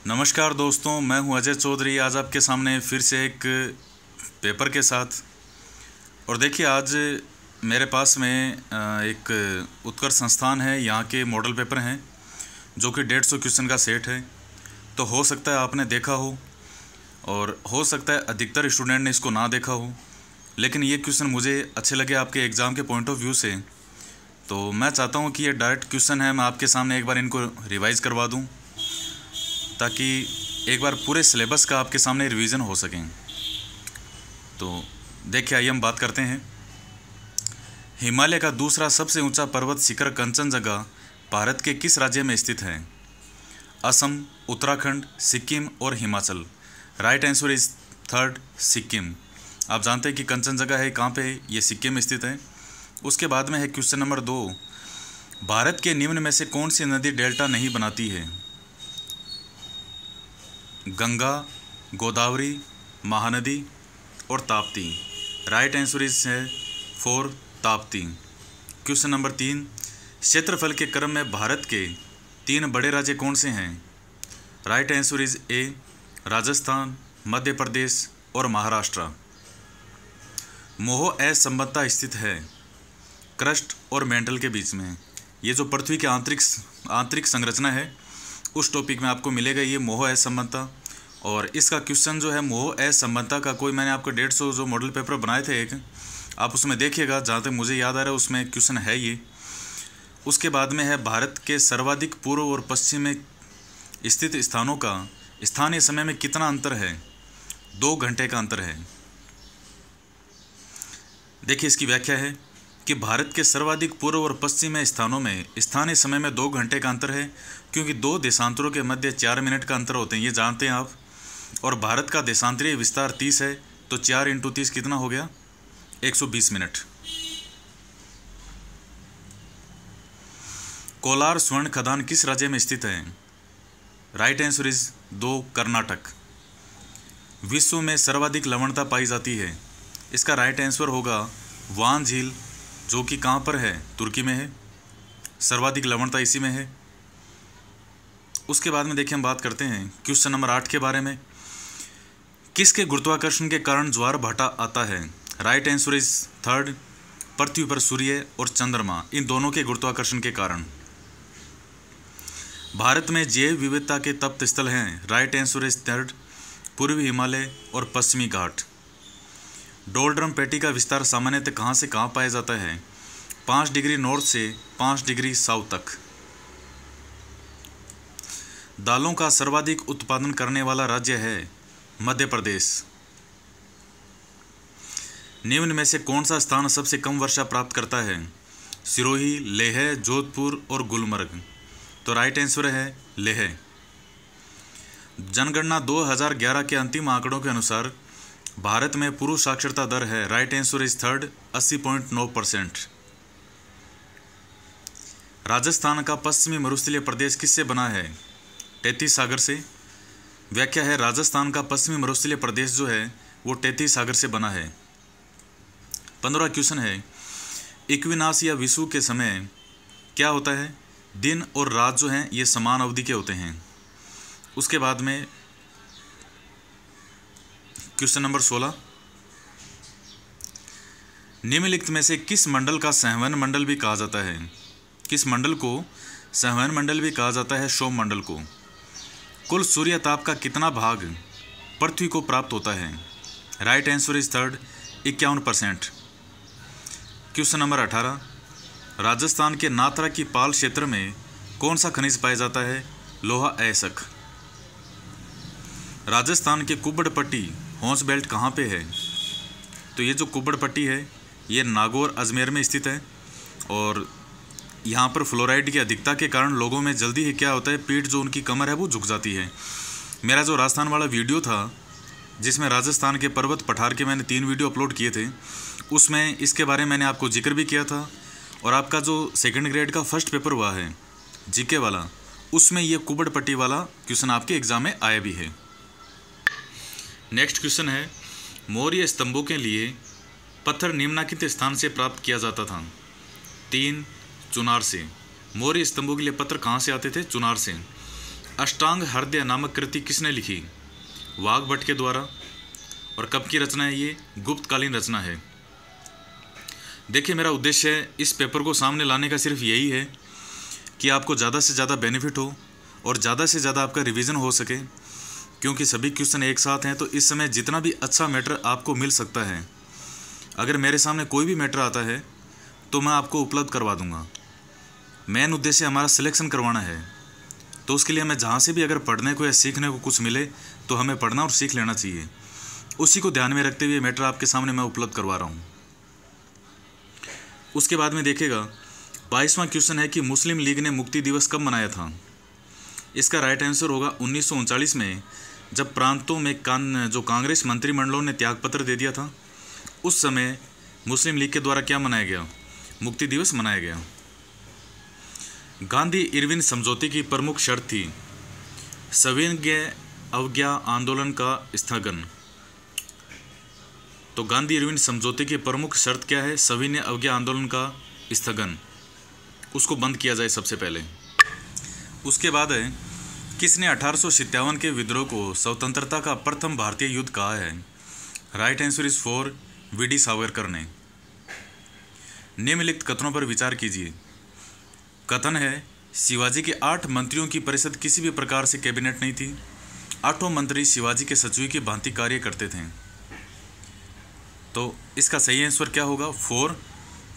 नमस्कार दोस्तों, मैं हूं अजय चौधरी। आज आपके सामने फिर से एक पेपर के साथ। और देखिए, आज मेरे पास में एक उत्कर्ष संस्थान है, यहाँ के मॉडल पेपर हैं जो कि 150 क्वेश्चन का सेट है। तो हो सकता है आपने देखा हो और हो सकता है अधिकतर स्टूडेंट ने इसको ना देखा हो, लेकिन ये क्वेश्चन मुझे अच्छे लगे आपके एग्ज़ाम के पॉइंट ऑफ व्यू से। तो मैं चाहता हूँ कि ये डायरेक्ट क्वेश्चन है, मैं आपके सामने एक बार इनको रिवाइज़ करवा दूँ ताकि एक बार पूरे सिलेबस का आपके सामने रिवीजन हो सकें। तो देखिए, आइए हम बात करते हैं। हिमालय का दूसरा सबसे ऊंचा पर्वत शिखर कंचनजंगा भारत के किस राज्य में स्थित है? असम, उत्तराखंड, सिक्किम और Himachal. Right answer is third, Sikkim. आप जानते हैं कि कंचनजंगा है कहाँ पे? ये सिक्किम में स्थित है। उसके बाद में है क्वेश्चन नंबर 2। भारत के निम्न में से कौन सी नदी डेल्टा नहीं बनाती है? गंगा, गोदावरी, महानदी और ताप्ती। राइट आंसर इज है 4, ताप्ती। Question number 3। क्षेत्रफल के क्रम में भारत के 3 बड़े राज्य कौन से हैं? Right answer is A, Rajasthan, Madhya Pradesh और महाराष्ट्र। मोह असंबद्धता स्थित है क्रस्ट और मेंटल के बीच में। ये जो पृथ्वी की आंतरिक संरचना है, उस टॉपिक में आपको मिलेगा ये मोह असंबद्धता। और इसका क्वेश्चन जो है मोह असंबद्धता का, कोई मैंने आपको 150 जो मॉडल पेपर बनाए थे एक, आप उसमें देखिएगा, जहाँ तक मुझे याद आ रहा है उसमें क्वेश्चन है ये। उसके बाद में है भारत के सर्वाधिक पूर्व और पश्चिम में स्थित स्थानों का स्थानीय समय में कितना अंतर है? 2 घंटे का अंतर है। देखिए, इसकी व्याख्या है कि भारत के सर्वाधिक पूर्व और पश्चिम में स्थानों में स्थानीय समय में 2 घंटे का अंतर है, क्योंकि 2 देशांतरों के मध्य 4 मिनट का अंतर होते हैं, ये जानते हैं आप। और भारत का देशांतरीय विस्तार 30 है, तो 4 × 30 कितना हो गया? 120 मिनट। कोलार स्वर्ण खदान किस राज्य में स्थित है? Right answer is 2, Karnataka. विश्व में सर्वाधिक लवणता पाई जाती है, इसका राइट आंसर होगा वान झील, जो कि कहाँ पर है? तुर्की में है। सर्वाधिक लवणता इसी में है। उसके बाद में देखिए, हम बात करते हैं क्वेश्चन नंबर 8 के बारे में। किसके गुरुत्वाकर्षण के कारण ज्वार भाटा आता है? राइट आंसर इज थर्ड, पृथ्वी पर सूर्य और चंद्रमा, इन दोनों के गुरुत्वाकर्षण के कारण। भारत में जैव विविधता के तप्त स्थल हैं। राइट आंसर इज थर्ड, पूर्वी हिमालय और पश्चिमी घाट। डोलड्रम पेटी का विस्तार सामान्यतः कहाँ से कहाँ पाया जाता है? 5 डिग्री नॉर्थ से 5 डिग्री साउथ तक। दालों का सर्वाधिक उत्पादन करने वाला राज्य है मध्य प्रदेश। निम्न में से कौन सा स्थान सबसे कम वर्षा प्राप्त करता है? सिरोही, लेह, जोधपुर और गुलमर्ग। तो राइट आंसर है लेह। जनगणना 2011 के अंतिम आंकड़ों के अनुसार भारत में पुरुष साक्षरता दर है। Right answer is third, 80.9%। Rajasthan का पश्चिमी मरुस्थलीय प्रदेश किससे बना है? तैतीस सागर से। व्याख्या है, राजस्थान का पश्चिमी मरुस्थलीय प्रदेश जो है वो 33 सागर से बना है। 15 क्वेश्चन है, इक्विनाक्स या विषुव के समय क्या होता है? दिन और रात जो हैं ये समान अवधि के होते हैं। उसके बाद में क्वेश्चन नंबर 16। निम्नलिखित में से किस मंडल का संवहन मंडल भी कहा जाता है? किस मंडल को संवहन मंडल भी कहा जाता है? सोम मंडल को। कुल सूर्य ताप का कितना भाग पृथ्वी को प्राप्त होता है? Right answer is third, 51%। Question number 18। Rajasthan के नाथरा की पाल क्षेत्र में कौन सा खनिज पाया जाता है? लोहा अयस्क। राजस्थान के कुब्बड़ पट्टी हॉर्स बेल्ट कहाँ पे है? तो ये जो कुब्बड़ पट्टी है ये नागौर, अजमेर में स्थित है। और यहाँ पर फ्लोराइड की अधिकता के कारण लोगों में जल्दी ही क्या होता है, पीठ जो उनकी कमर है वो झुक जाती है। मेरा जो राजस्थान वाला वीडियो था जिसमें राजस्थान के पर्वत पठार के मैंने 3 वीडियो अपलोड किए थे, उसमें इसके बारे में मैंने आपको जिक्र भी किया था। और आपका जो 2nd ग्रेड का फर्स्ट पेपर हुआ है जीके वाला, उसमें ये कुब्बड़ पट्टी वाला क्वेश्चन आपके एग्जाम में आया भी है। नेक्स्ट क्वेश्चन है, मौर्य स्तंभों के लिए पत्थर निम्नलिखित स्थान से प्राप्त किया जाता था? 3, चुनार से। मौर्य स्तंभों के लिए पत्थर कहाँ से आते थे? चुनार से। अष्टांग हृदय नामक कृति किसने लिखी? वाग्भट के द्वारा। और कब की रचना है ये? गुप्तकालीन रचना है। देखिए, मेरा उद्देश्य इस पेपर को सामने लाने का सिर्फ यही है कि आपको ज़्यादा से ज़्यादा बेनिफिट हो और ज़्यादा से ज़्यादा आपका रिवीजन हो सके, क्योंकि सभी क्वेश्चन एक साथ हैं। तो इस समय जितना भी अच्छा मैटर आपको मिल सकता है, अगर मेरे सामने कोई भी मैटर आता है तो मैं आपको उपलब्ध करवा दूंगा। मेन उद्देश्य हमारा सिलेक्शन करवाना है, तो उसके लिए हमें जहाँ से भी अगर पढ़ने को या सीखने को कुछ मिले तो हमें पढ़ना और सीख लेना चाहिए। उसी को ध्यान में रखते हुए मैटर आपके सामने मैं उपलब्ध करवा रहा हूँ। उसके बाद में देखिएगा 22वां क्वेश्चन है कि मुस्लिम लीग ने मुक्ति दिवस कब मनाया था? इसका राइट आंसर होगा 1939 में, जब प्रांतों में जो कांग्रेस मंत्रिमंडलों ने त्यागपत्र दे दिया था, उस समय मुस्लिम लीग के द्वारा क्या मनाया गया? मुक्ति दिवस मनाया गया। गांधी इरविन समझौते की प्रमुख शर्त थी सविनय अवज्ञा आंदोलन का स्थगन। तो गांधी इरविन समझौते की प्रमुख शर्त क्या है? सविनय अवज्ञा आंदोलन का स्थगन, उसको बंद किया जाए सबसे पहले। उसके बाद है किसने 1857 के विद्रोह को स्वतंत्रता का प्रथम भारतीय युद्ध कहा है? Right answer is 4 VD. Savarkar ने। निम्नलिखित कथनों पर विचार कीजिए। कथन है शिवाजी के 8 मंत्रियों की परिषद किसी भी प्रकार से कैबिनेट नहीं थी। 8 मंत्री शिवाजी के सचिव की भांति कार्य करते थे। तो इसका सही आंसर क्या होगा? 4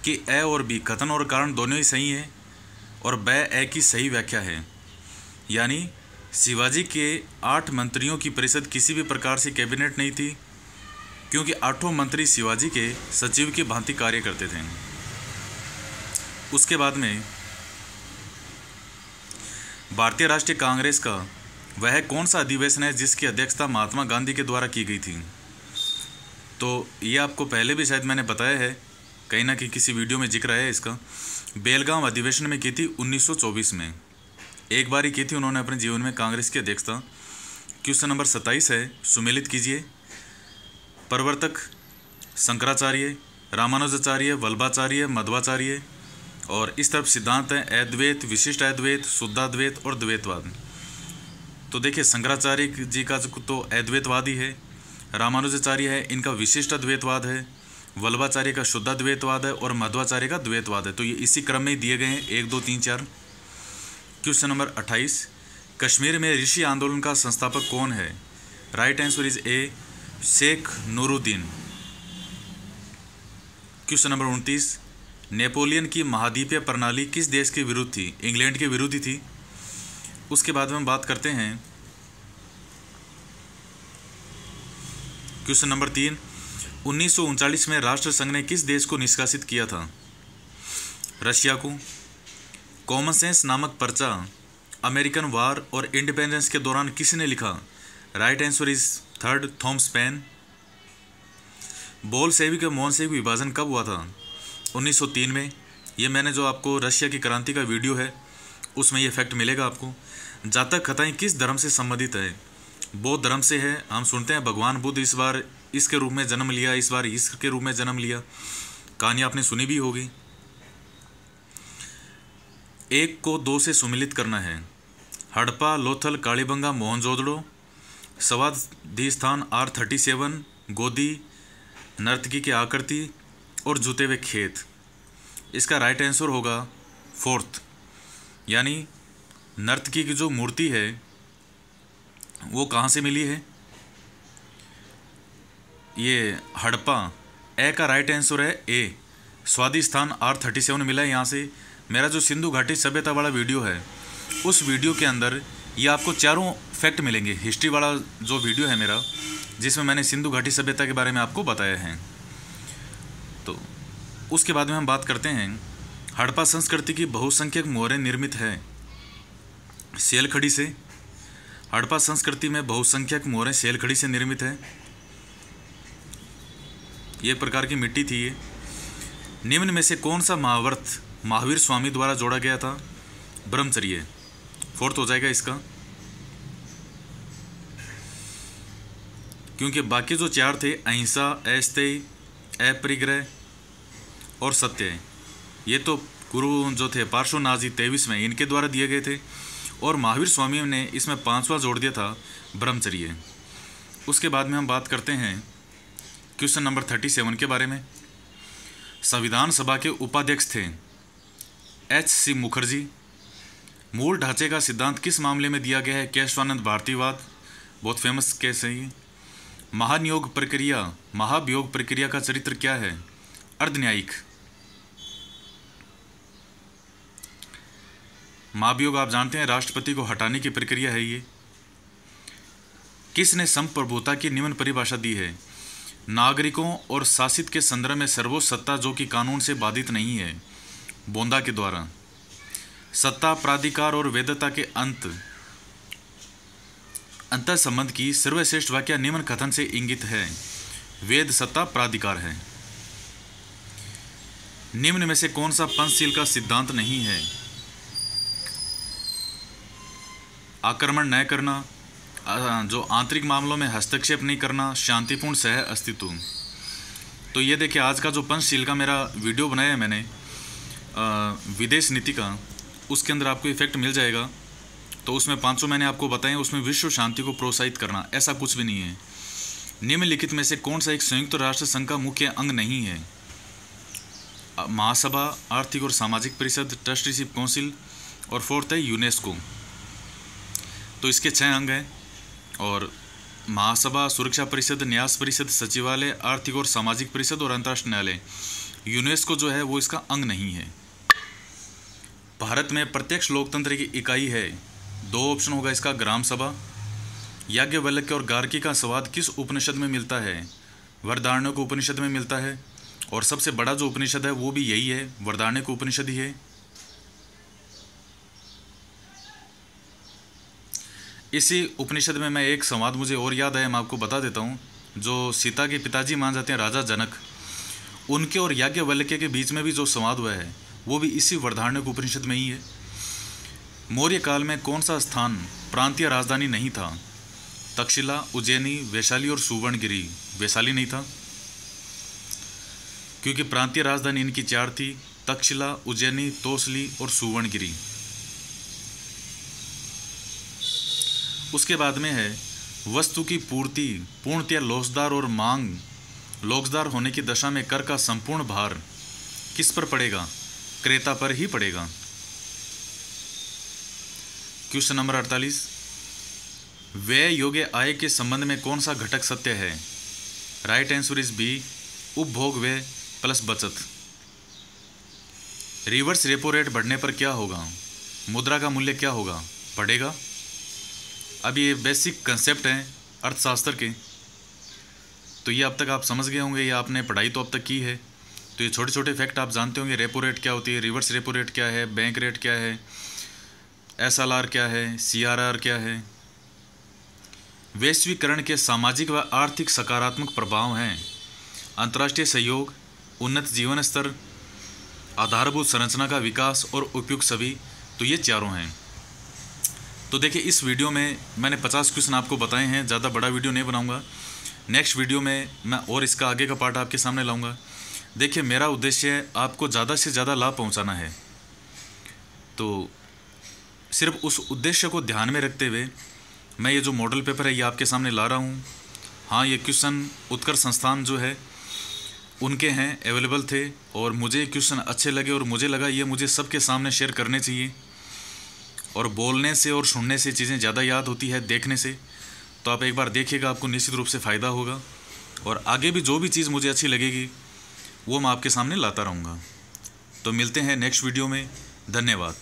कि ए और बी कथन और कारण दोनों ही सही हैं और ब ए की सही व्याख्या है। यानी शिवाजी के 8 मंत्रियों की परिषद किसी भी प्रकार से कैबिनेट नहीं थी, क्योंकि 8 मंत्री शिवाजी के सचिव की भांति कार्य करते थे। उसके बाद में भारतीय राष्ट्रीय कांग्रेस का वह कौन सा अधिवेशन है जिसकी अध्यक्षता महात्मा गांधी के द्वारा की गई थी? तो ये आपको पहले भी शायद मैंने बताया है, कहीं ना कहीं किसी वीडियो में जिक्र है इसका। बेलगांव अधिवेशन में की थी 1924 में, एक बार ही की थी उन्होंने अपने जीवन में कांग्रेस की अध्यक्षता। क्वेश्चन नंबर 27 है, सुमेलित कीजिए। प्रवर्तक शंकराचार्य, रामानुजाचार्य, वल्लभाचार्य, मध्वाचार्य, और इस तरफ सिद्धांत है अद्वैत, विशिष्ट अद्वैत, शुद्धाद्वैत और द्वैतवाद। तो देखिए, शंकराचार्य जी का तो अद्वैतवादी है, रामानुजाचार्य है इनका विशिष्ट अद्वैतवाद है, वल्लभाचार्य का शुद्धाद्वैतवाद है और मध्वाचार्य का द्वैतवाद है। तो ये इसी क्रम में दिए गए हैं 1 2 3 4। क्वेश्चन नंबर 28, कश्मीर में ऋषि आंदोलन का संस्थापक कौन है? Right answer is A Sheikh Nooruddin. Question number 29, Napoleon की महाद्वीपीय प्रणाली किस देश के विरुद्ध थी? इंग्लैंड के विरुद्ध ही थी। उसके बाद में हम बात करते हैं क्वेश्चन नंबर 3, 1939 में राष्ट्रसंघ ने किस देश को निष्कासित किया था? रशिया को। कॉमन सेंस नामक पर्चा अमेरिकन वार और इंडिपेंडेंस के दौरान किसने लिखा? Right answer is 3 Thomas pen. Bolshevik और मोनसेविक विभाजन कब हुआ था? 1903 में। ये मैंने जो आपको रशिया की क्रांति का वीडियो है उसमें ये फैक्ट मिलेगा आपको। जातक कथाएं किस धर्म से संबंधित है? बौद्ध धर्म से है। हम सुनते हैं भगवान बुद्ध इस बार इसके रूप में जन्म लिया, इस बार इसके रूप में जन्म लिया, कहानी आपने सुनी भी होगी। 1 को 2 से सुमिलित करना है। हड़प्पा, लोथल, कालीबंगा, मोहनजोदड़ो, समाधि स्थान R37, गोदी, नर्तकी की आकृति और जुते हुए खेत। इसका राइट आंसर होगा 4th, यानी नर्तकी की जो मूर्ति है वो कहाँ से मिली है? ये हड़प्पा। ए का राइट आंसर है ए, समाधि स्थान R37 मिला है यहाँ से। मेरा जो सिंधु घाटी सभ्यता वाला वीडियो है उस वीडियो के अंदर ये आपको चारों फैक्ट मिलेंगे। हिस्ट्री वाला जो वीडियो है मेरा, जिसमें मैंने सिंधु घाटी सभ्यता के बारे में आपको बताया है। तो उसके बाद में हम बात करते हैं हड़प्पा संस्कृति की बहुसंख्यक मोहरें निर्मित है सेलखड़ी से। हड़प्पा संस्कृति में बहुसंख्यक मोहरें सेलखड़ी से निर्मित है। ये प्रकार की मिट्टी थी ये। निम्न में से कौन सा महाव्रत महावीर स्वामी द्वारा जोड़ा गया था? ब्रह्मचर्य। 4th हो जाएगा इसका, क्योंकि बाकी जो 4 थे अहिंसा, अस्तेय, अपरिग्रह और सत्य, ये तो गुरु जो थे पार्श्वनाथ जी 23 में इनके द्वारा दिए गए थे। और महावीर स्वामी ने इसमें 5वां जोड़ दिया था, ब्रह्मचर्य। उसके बाद में हम बात करते हैं क्वेश्चन नंबर 37 के बारे में। संविधान सभा के उपाध्यक्ष थे H.C. मुखर्जी। मूल ढांचे का सिद्धांत किस मामले में दिया गया है? केशवानंद भारतीवाद, बहुत फेमस केस है ये। महाभियोग प्रक्रिया का चरित्र क्या है? अर्धन्यायिक। महाभियोग आप जानते हैं, राष्ट्रपति को हटाने की प्रक्रिया है ये। किसने संप्रभुता की निम्न परिभाषा दी है? नागरिकों और शासित के संदर्भ में सर्वोच्च सत्ता जो कि कानून से बाधित नहीं है, बोंदा के द्वारा। सत्ता, प्राधिकार और वैधता के अंतर संबंध की सर्वश्रेष्ठ वाक्य निम्न कथन से इंगित है? वेद, सत्ता, प्राधिकार है। निम्न में से कौन सा पंचशील का सिद्धांत नहीं है? आक्रमण न करना, जो आंतरिक मामलों में हस्तक्षेप नहीं करना, शांतिपूर्ण सह अस्तित्व। तो ये देखिए, आज का जो पंचशील का मेरा वीडियो बनाया है मैंने विदेश नीति का, उसके अंदर आपको इफेक्ट मिल जाएगा। तो उसमें 500 मैंने आपको बताए, उसमें विश्व शांति को प्रोत्साहित करना, ऐसा कुछ भी नहीं है। निम्नलिखित में से कौन सा एक संयुक्त राष्ट्र संघ का मुख्य अंग नहीं है? महासभा, आर्थिक और सामाजिक परिषद, ट्रस्टीशिप काउंसिल, और 4th है यूनेस्को। तो इसके 6 अंग हैं, और महासभा, सुरक्षा परिषद, न्यास परिषद, सचिवालय, आर्थिक और सामाजिक परिषद और अंतर्राष्ट्रीय न्यायालय। यूनेस्को जो है वो इसका अंग नहीं है। भारत में प्रत्यक्ष लोकतंत्र की इकाई है? 2 ऑप्शन होगा इसका, ग्राम सभा। याज्ञवल्क्य और गार्गी का संवाद किस उपनिषद में मिलता है? वृहदारण्यक उपनिषद में मिलता है, और सबसे बड़ा जो उपनिषद है वो भी यही है, वृहदारण्यक उपनिषद ही है। इसी उपनिषद में मैं एक संवाद मुझे और याद आया, मैं आपको बता देता हूँ। जो सीता के पिताजी मान जाते हैं राजा जनक, उनके और याज्ञवल्क्य के बीच में भी जो संवाद हुआ है वो भी इसी वृहदारण्यक उपनिषद में ही है। मौर्य काल में कौन सा स्थान प्रांतीय राजधानी नहीं था? तक्षशिला, उज्जैनी, वैशाली और सुवर्णगिरी। वैशाली नहीं था, क्योंकि प्रांतीय राजधानी इनकी 4 थी, तक्षशिला, उज्जैनी, तोसली और सुवर्णगिरी। उसके बाद में है वस्तु की पूर्ति पूर्णतया लोचदार और मांग लोचदार होने की दशा में कर का संपूर्ण भार किस पर पड़ेगा? क्रेता पर ही पड़ेगा। क्वेश्चन नंबर 48, व्यय योग्य आय के संबंध में कौन सा घटक सत्य है? राइट आंसर इज बी, उपभोग व्यय प्लस बचत। रिवर्स रेपो रेट बढ़ने पर क्या होगा? मुद्रा का मूल्य क्या होगा? बढ़ेगा। अब ये बेसिक कंसेप्ट हैं अर्थशास्त्र के, तो ये अब तक आप समझ गए होंगे, या आपने पढ़ाई तो अब तक की है, तो ये छोटे छोटे फैक्ट आप जानते होंगे। रेपो रेट क्या होती है, रिवर्स रेपो रेट क्या है, बैंक रेट क्या है, SLR क्या है, CRR क्या है। वैश्वीकरण के सामाजिक व आर्थिक सकारात्मक प्रभाव हैं अंतर्राष्ट्रीय सहयोग, उन्नत जीवन स्तर, आधारभूत संरचना का विकास और उपयुक्त सभी। तो ये चारों हैं। तो देखिए, इस वीडियो में मैंने 50 क्वेश्चन आपको बताए हैं, ज़्यादा बड़ा वीडियो नहीं बनाऊंगा। नेक्स्ट वीडियो में मैं और इसका आगे का पार्ट आपके सामने लाऊंगा। देखिए, मेरा उद्देश्य आपको ज़्यादा से ज़्यादा लाभ पहुंचाना है, तो सिर्फ उस उद्देश्य को ध्यान में रखते हुए मैं ये जो मॉडल पेपर है ये आपके सामने ला रहा हूँ। हाँ, ये क्वेश्चन उत्कर्ष संस्थान जो है उनके हैं, अवेलेबल थे, और मुझे क्वेश्चन अच्छे लगे और मुझे लगा ये मुझे सबके सामने शेयर करने चाहिए। और बोलने से और सुनने से चीज़ें ज़्यादा याद होती है देखने से। तो आप एक बार देखिएगा, आपको निश्चित रूप से फ़ायदा होगा, और आगे भी जो भी चीज़ मुझे अच्छी लगेगी वो मैं आपके सामने लाता रहूँगा। तो मिलते हैं नेक्स्ट वीडियो में। धन्यवाद।